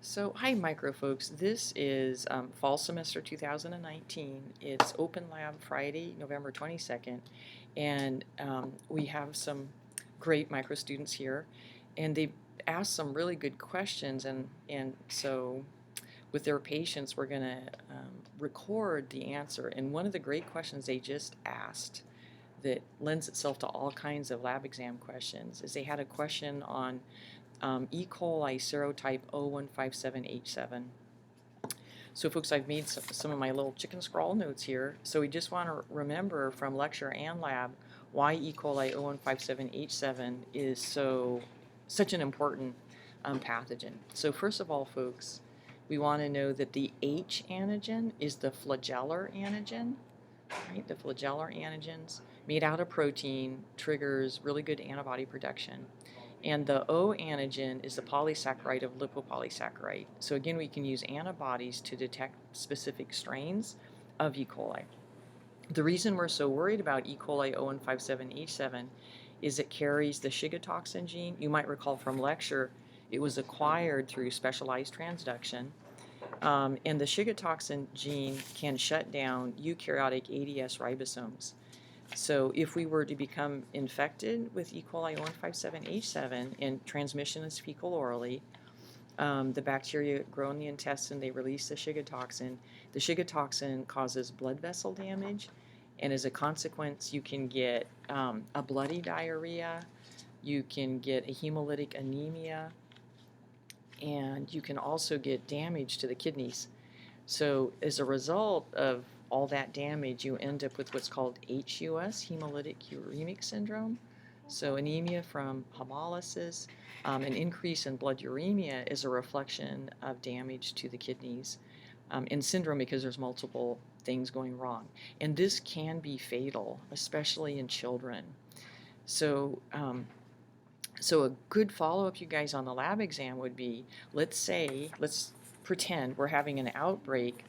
So, hi, micro folks. This is fall semester 2019. It's Open Lab Friday, November 22nd, and we have some great micro students here, and they asked some really good questions, and so with their patience, we're going to record the answer. And one of the great questions they just asked that lends itself to all kinds of lab exam questions is they had a question on E. coli serotype 0157H7. So folks, I've made some of my little chicken scrawl notes here. So we just want to remember from lecture and lab why E. coli 0157H7 is such an important pathogen. So first of all, folks, we want to know that the H antigen is the flagellar antigen, right? The flagellar antigens made out of protein triggers really good antibody production. And the O antigen is the polysaccharide of lipopolysaccharide. So again, we can use antibodies to detect specific strains of E. coli. The reason we're so worried about E. coli 0157H7 is it carries the Shiga toxin gene. You might recall from lecture, it was acquired through specialized transduction. And the Shiga toxin gene can shut down eukaryotic ADS ribosomes. So if we were to become infected with E. coli 0157H7 and transmission is fecal orally, the bacteria grow in the intestine, they release the Shiga toxin. The Shiga toxin causes blood vessel damage, and as a consequence, you can get a bloody diarrhea, you can get a hemolytic anemia, and you can also get damage to the kidneys. So as a result of all that damage, you end up with what's called HUS, hemolytic uremic syndrome. So anemia from hemolysis, an increase in blood uremia is a reflection of damage to the kidneys, and syndrome because there's multiple things going wrong. And this can be fatal, especially in children. So a good follow-up, you guys, on the lab exam would be, let's pretend we're having an outbreak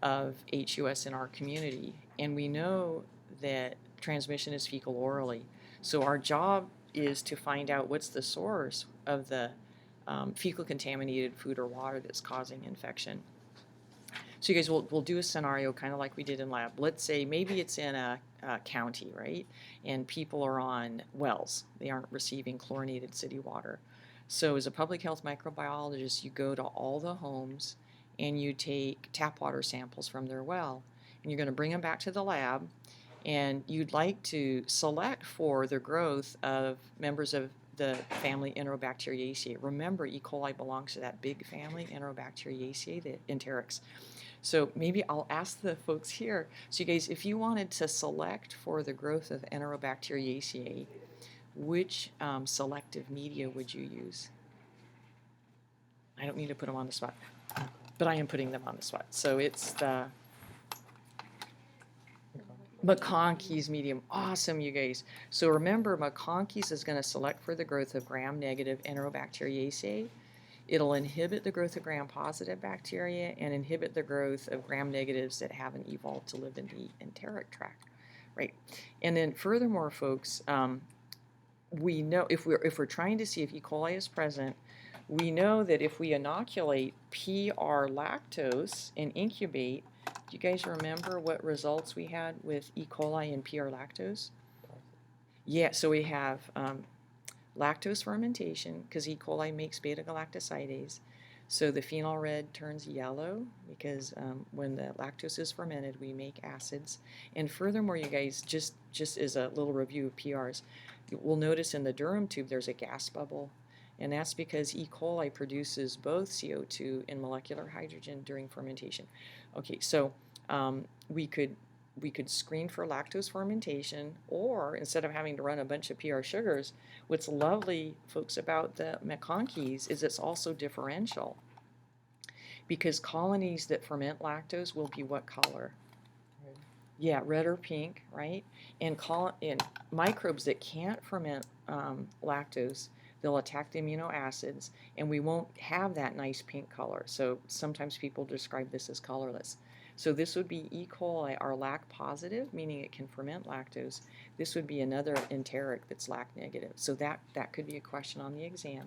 of HUS in our community, and we know that transmission is fecal orally. So our job is to find out what's the source of the fecal contaminated food or water that's causing infection. So you guys, we'll do a scenario kind of like we did in lab. Let's say maybe it's in a county, right? And people are on wells. They aren't receiving chlorinated city water. So as a public health microbiologist, you go to all the homes and you take tap water samples from their well. And you're going to bring them back to the lab, and you'd like to select for the growth of members of the family Enterobacteriaceae. Remember, E. coli belongs to that big family, Enterobacteriaceae, the enterics. So maybe I'll ask the folks here. So you guys, if you wanted to select for the growth of Enterobacteriaceae, which selective media would you use? I don't need to put them on the spot, but I am putting them on the spot. So it's the McConkey's medium. Awesome, you guys. So remember, McConkey's is going to select for the growth of gram-negative Enterobacteriaceae. It'll inhibit the growth of gram-positive bacteria and inhibit the growth of gram-negatives that haven't evolved to live in the enteric tract, right? And then furthermore, folks, we know if we're trying to see if E. coli is present, we know that if we inoculate PR lactose and incubate, do you guys remember what results we had with E. coli and PR lactose? Yeah, so we have lactose fermentation, because E. coli makes beta-galactosidase. So the phenol red turns yellow because when the lactose is fermented, we make acids. And furthermore, you guys, just as a little review of PRs, we'll notice in the durum tube there's a gas bubble. And that's because E. coli produces both CO2 and molecular hydrogen during fermentation. Okay, so we could screen for lactose fermentation, or instead of having to run a bunch of PR sugars, what's lovely, folks, about the McConkey's is it's also differential, because colonies that ferment lactose will be what color? Red. Yeah, red or pink, right? And microbes that can't ferment lactose, they'll attack the amino acids, and we won't have that nice pink color. So sometimes people describe this as colorless. So this would be E. coli are lac positive, meaning it can ferment lactose. This would be another enteric that's lac negative. So that could be a question on the exam.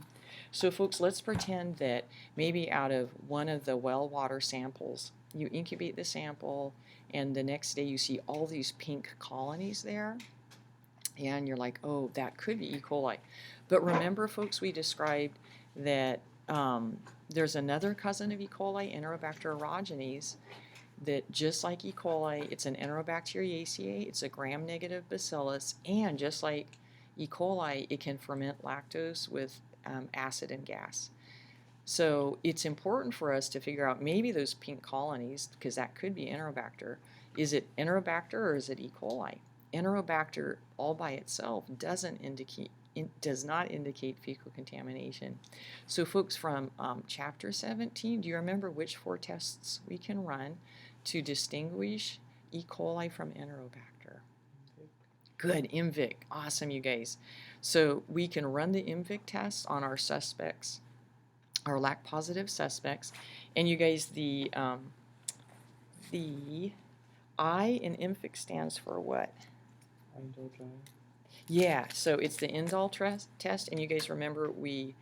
So folks, let's pretend that maybe out of one of the well water samples, you incubate the sample, and the next day you see all these pink colonies there, and you're like, oh, that could be E. coli. But remember, folks, we described that there's another cousin of E. coli, Enterobacter aerogenes, that just like E. coli, it's an Enterobacteriaceae, it's a gram-negative bacillus, and just like E. coli, it can ferment lactose with acid and gas. So it's important for us to figure out maybe those pink colonies, because that could be Enterobacter. Is it Enterobacter or is it E. coli? Enterobacter all by itself does not indicate fecal contamination. So folks, from chapter 17, do you remember which 4 tests we can run to distinguish E. coli from Enterobacter? Good, IMVic. Awesome, you guys. So we can run the IMVic test on our suspects, our lac positive suspects, and you guys, the I in IMVic stands for what? Yeah, so it's the indole test, and you guys remember we,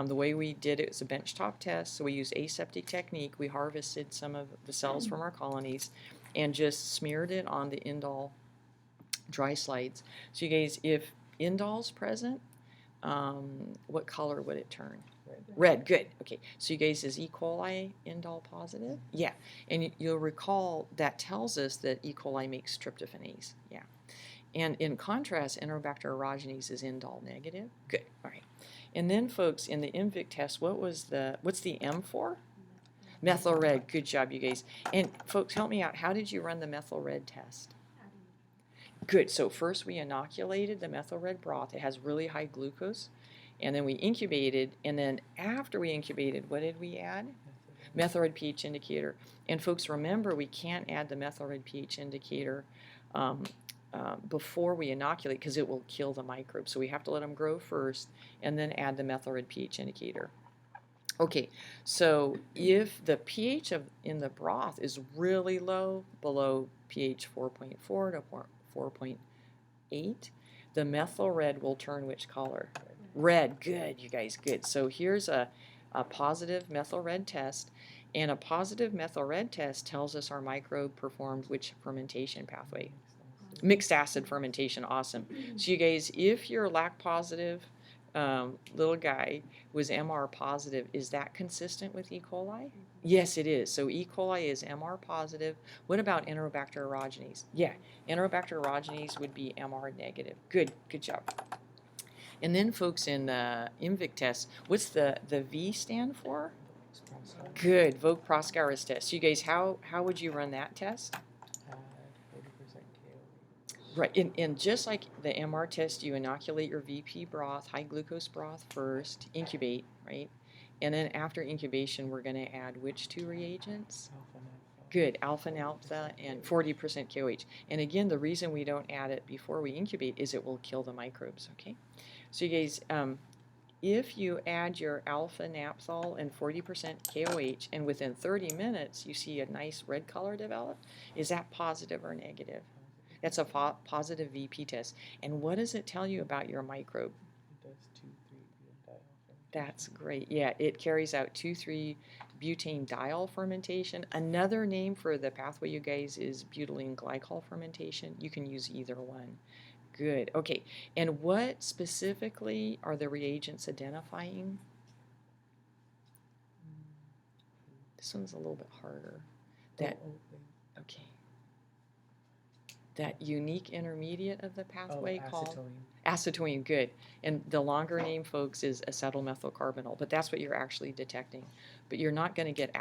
the way we did it was a benchtop test, so we used aseptic technique. We harvested some of the cells from our colonies and just smeared it on the indole dry slides. So you guys, if indole's present, what color would it turn? Red, good. Okay, so you guys, is E. coli indole positive? Yeah, and you'll recall that tells us that E. coli makes tryptophanase. Yeah. And in contrast, Enterobacter aerogenes is indole negative. Good. All right. And then, folks, in the IMVic test, what's the M for? Methyl red. Good job, you guys. And folks, help me out. How did you run the methyl red test? Good. So first we inoculated the methyl red broth. It has really high glucose. And then we incubated. And then after we incubated, what did we add? Methyl red pH indicator. And folks, remember, we can't add the methyl red pH indicator before we inoculate, because it will kill the microbes. So we have to let them grow first and then add the methyl red pH indicator. Okay, so if the pH in the broth is really low, below pH 4.4 to 4.8, the methyl red will turn which color? Red. Good, you guys, good. So here's a positive methyl red test, and a positive methyl red test tells us our microbe performed which fermentation pathway? Mixed acid fermentation. Awesome. So you guys, if your lac positive little guy was MR positive, is that consistent with E. coli? Yes, it is. So E. coli is MR positive. What about Enterobacter aerogenes? Yeah, Enterobacter aerogenes would be MR negative. Good job. And then, folks, in the IMVic test, what's the V stand for? Good, Vogt-Proskauer's test. So you guys, how would you run that test? Right, and just like the MR test, you inoculate your VP broth, high glucose broth first, incubate, right? And then after incubation, we're going to add which 2 reagents? Good, alpha naphtha and 40% KOH. And again, the reason we don't add it before we incubate is it will kill the microbes, okay? So you guys, if you add your alpha naphthol and 40% KOH, and within 30 minutes you see a nice red color develop, is that positive or negative? That's a positive VP test. And what does it tell you about your microbe? It does 2,3-butane fermentation. That's great. Yeah, it carries out 2,3-butane diol fermentation. Another name for the pathway, you guys, is butylene glycol fermentation. You can use either one. Good. Okay. And what specifically are the reagents identifying? This one's a little bit harder. Okay. That unique intermediate of the pathway called acetylene. Good. And the longer name, folks, is acetylmethylcarbonyl, but that's what you're actually detecting. But you're not going to get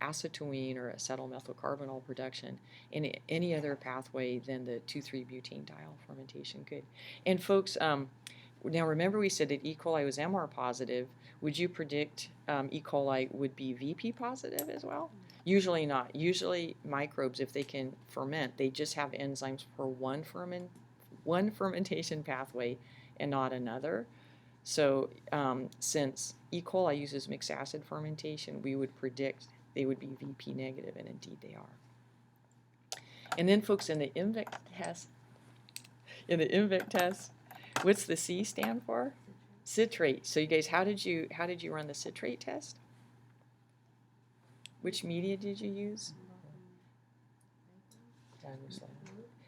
acetylene or acetylmethylcarbonyl production in any other pathway than the 2,3-butane diol fermentation. Good. And folks, now remember we said that E. coli was MR positive. Would you predict E. coli would be VP positive as well? Usually not. Usually microbes, if they can ferment, they just have enzymes for one fermentation pathway and not another. So since E. coli uses mixed acid fermentation, we would predict they would be VP negative, and indeed they are. And then folks, in the IMVic test, what's the C stand for? Citrate. So you guys, how did you run the citrate test? Which media did you use?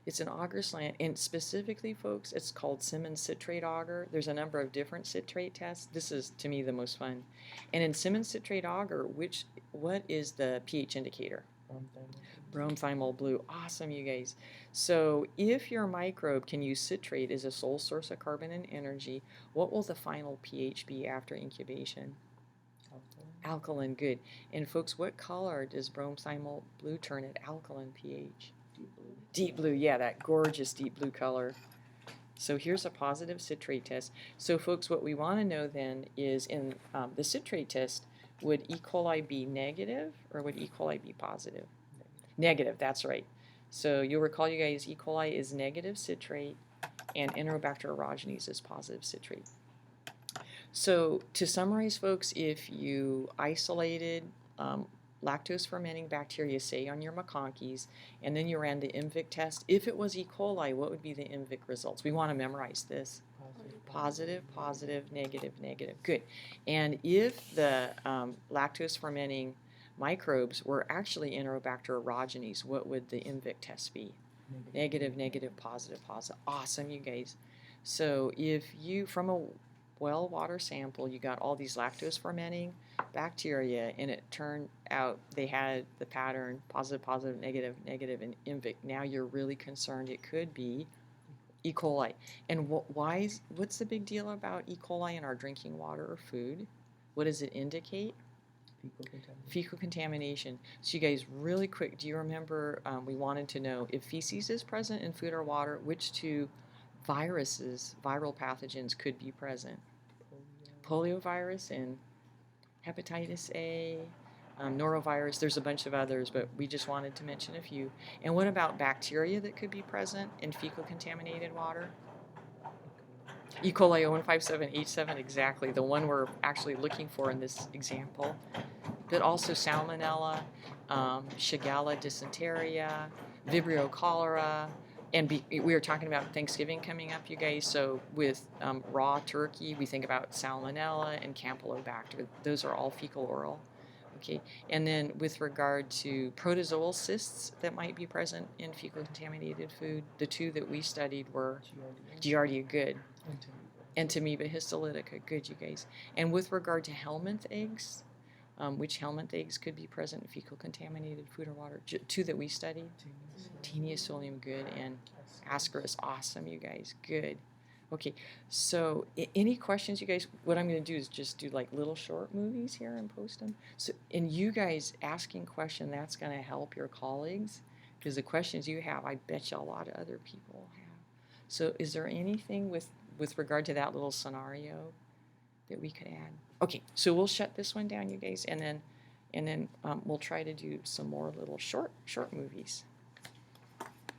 It's an agar slant, and specifically, folks, it's called Simmons citrate agar. There's a number of different citrate tests. This is, to me, the most fun. And in Simmons citrate agar, what is the pH indicator? Bromethymol blue. Awesome, you guys. So if your microbe can use citrate as a sole source of carbon and energy, what will the final pH be after incubation? Alkaline, good. And folks, what color does bromethymol blue turn at alkaline pH? Deep blue, yeah, that gorgeous deep blue color. So here's a positive citrate test. So folks, what we want to know then is in the citrate test, would E. coli be negative or would E. coli be positive? Negative, that's right. So you'll recall, you guys, E. coli is negative citrate and Enterobacter aerogenes is positive citrate. So to summarize, folks, if you isolated lactose fermenting bacteria, say on your McConkeys, and then you ran the IMVic test, if it was E. coli, what would be the IMVic results? We want to memorize this. Positive, positive, negative, negative. Good. And if the lactose fermenting microbes were actually Enterobacter aerogenes, what would the IMVic test be? Negative, negative, positive, positive. Awesome, you guys. So if you, from a well water sample, you got all these lactose fermenting bacteria, and it turned out they had the pattern positive, positive, negative, negative, and IMVic. Now you're really concerned it could be E. coli. And what's the big deal about E. coli in our drinking water or food? What does it indicate? Fecal contamination. So you guys, really quick, do you remember we wanted to know if feces is present in food or water, which two viruses, viral pathogens could be present? Poliovirus and hepatitis A, norovirus. There's a bunch of others, but we just wanted to mention a few. And what about bacteria that could be present in fecal contaminated water? E. coli 0157H7, exactly, the one we're actually looking for in this example. But also salmonella, Shigella dysenteria, Vibrio cholera, and we were talking about Thanksgiving coming up, you guys, so with raw turkey, we think about salmonella and Campylobacter. Those are all fecal oral. Okay, and then with regard to protozoal cysts that might be present in fecal contaminated food, the two that we studied were Giardia, good, and Amoeba histolytica, good, you guys. And with regard to helminth eggs, which helminth eggs could be present in fecal contaminated food or water? Two that we studied, Teniasolium, good, and Ascaris, awesome, you guys, good. Okay, so any questions, you guys? What I'm going to do is just do like little short movies here and post them. So, and you guys asking questions, that's going to help your colleagues, because the questions you have, I bet you a lot of other people have. So is there anything with regard to that little scenario that we could add? Okay, so we'll shut this one down, you guys, and then we'll try to do some more little short movies.